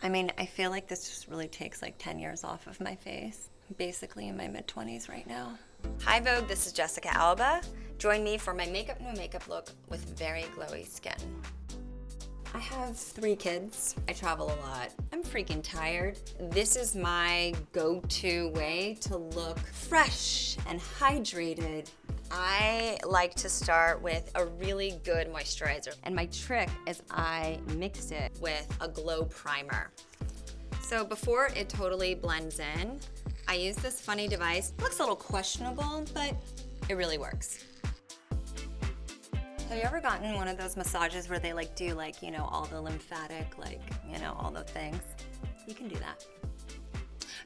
I mean, I feel like this just really takes like 10 years off of my face. I'm basically in my mid-20s right now. Hi Vogue, this is Jessica Alba. Join me for my makeup no makeup look with very glowy skin. I have 3 kids. I travel a lot. I'm freaking tired. This is my go-to way to look fresh and hydrated. I like to start with a really good moisturizer. And my trick is I mix it with a glow primer. So before it totally blends in, I use this funny device. It looks a little questionable, but it really works. Have you ever gotten one of those massages where they like do like, you know, all the lymphatic, like, you know, all the things? You can do that.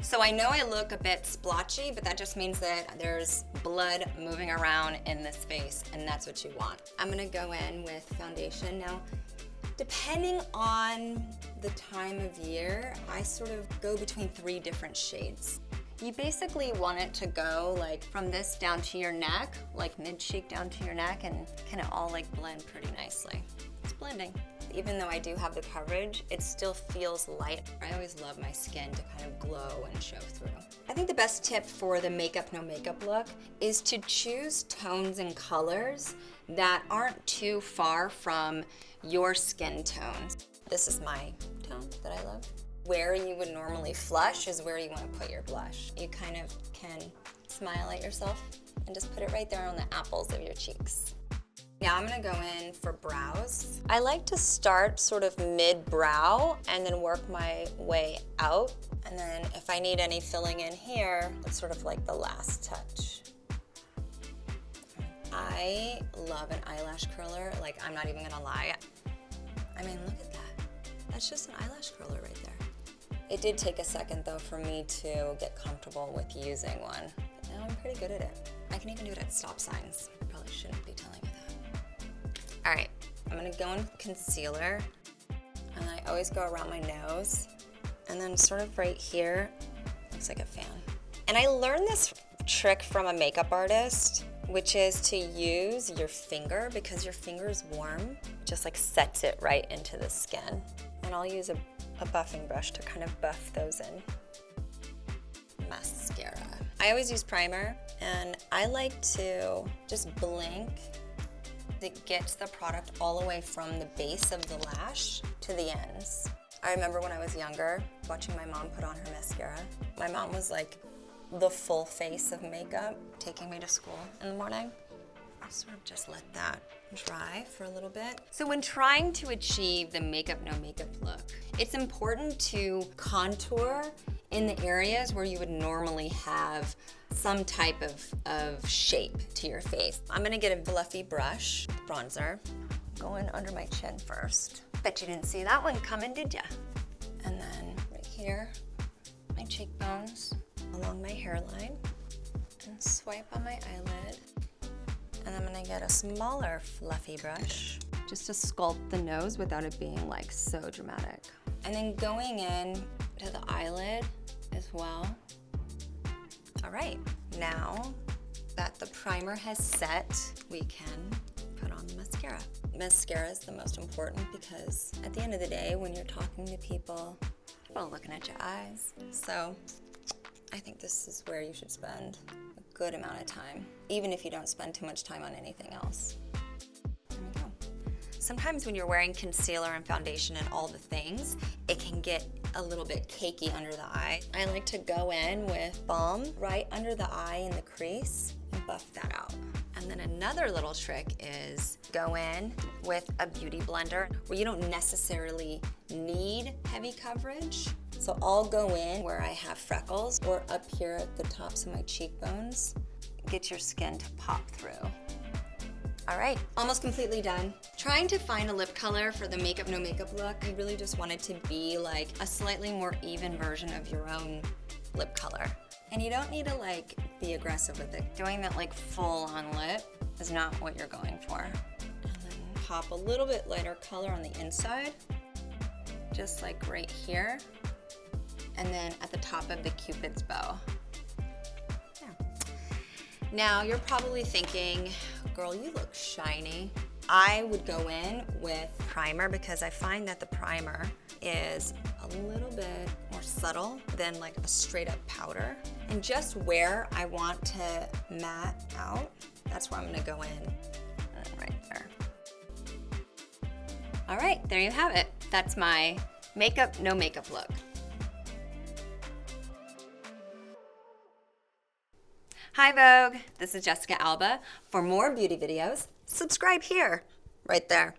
So I know I look a bit splotchy, but that just means that there's blood moving around in this face, and that's what you want. I'm gonna go in with foundation. Now, depending on the time of year, I sort of go between 3 different shades. You basically want it to go like from this down to your neck, like mid-cheek down to your neck, and kind of all like blend pretty nicely. It's blending. Even though I do have the coverage, it still feels light. I always love my skin to kind of glow and show through. I think the best tip for the makeup no makeup look is to choose tones and colors that aren't too far from your skin tones. This is my tone that I love. Where you would normally flush is where you want to put your blush. You kind of can smile at yourself and just put it right there on the apples of your cheeks. Now I'm gonna go in for brows. I like to start sort of mid-brow and then work my way out. And then if I need any filling in here, it's sort of like the last touch. I love an eyelash curler. Like, I'm not even gonna lie. I mean, look at that. That's just an eyelash curler right there. It did take a second though for me to get comfortable with using one. But now I'm pretty good at it. I can even do it at stop signs. Probably shouldn't be telling you that. All right, I'm gonna go in with concealer. And I always go around my nose. And then sort of right here, looks like a fan. And I learned this trick from a makeup artist, which is to use your finger because your finger is warm. It just like sets it right into the skin. And I'll use a buffing brush to kind of buff those in. Mascara. I always use primer, and I like to just blink. It gets the product all the way from the base of the lash to the ends. I remember when I was younger, watching my mom put on her mascara. My mom was like the full face of makeup, taking me to school in the morning. I sort of just let that dry for a little bit. So when trying to achieve the makeup no makeup look, it's important to contour in the areas where you would normally have some type of shape to your face. I'm gonna get a fluffy brush, bronzer, going under my chin first. Bet you didn't see that one coming, did ya? And then right here, my cheekbones, along my hairline, and swipe on my eyelid. And I'm gonna get a smaller fluffy brush just to sculpt the nose without it being like so dramatic. And then going in to the eyelid as well. All right, now that the primer has set, we can put on the mascara. Mascara is the most important because at the end of the day, when you're talking to people, people are looking at your eyes. So I think this is where you should spend a good amount of time, even if you don't spend too much time on anything else. There we go. Sometimes when you're wearing concealer and foundation and all the things, it can get a little bit cakey under the eye. I like to go in with balm right under the eye in the crease and buff that out. And then another little trick is go in with a beauty blender where you don't necessarily need heavy coverage. So I'll go in where I have freckles or up here at the tops of my cheekbones. Get your skin to pop through. All right, almost completely done. Trying to find a lip color for the makeup no makeup look, I really just want it to be like a slightly more even version of your own lip color. And you don't need to like be aggressive with it. Doing that like full on lip is not what you're going for. And then pop a little bit lighter color on the inside, just like right here. And then at the top of the Cupid's bow. Yeah. Now you're probably thinking, girl, you look shiny. I would go in with primer because I find that the primer is a a little bit more subtle than like a straight up powder. And just where I want to matte out, that's where I'm gonna go in, and right there. All right, there you have it. That's my makeup, no makeup look. Hi Vogue, this is Jessica Alba. For more beauty videos, subscribe here, right there.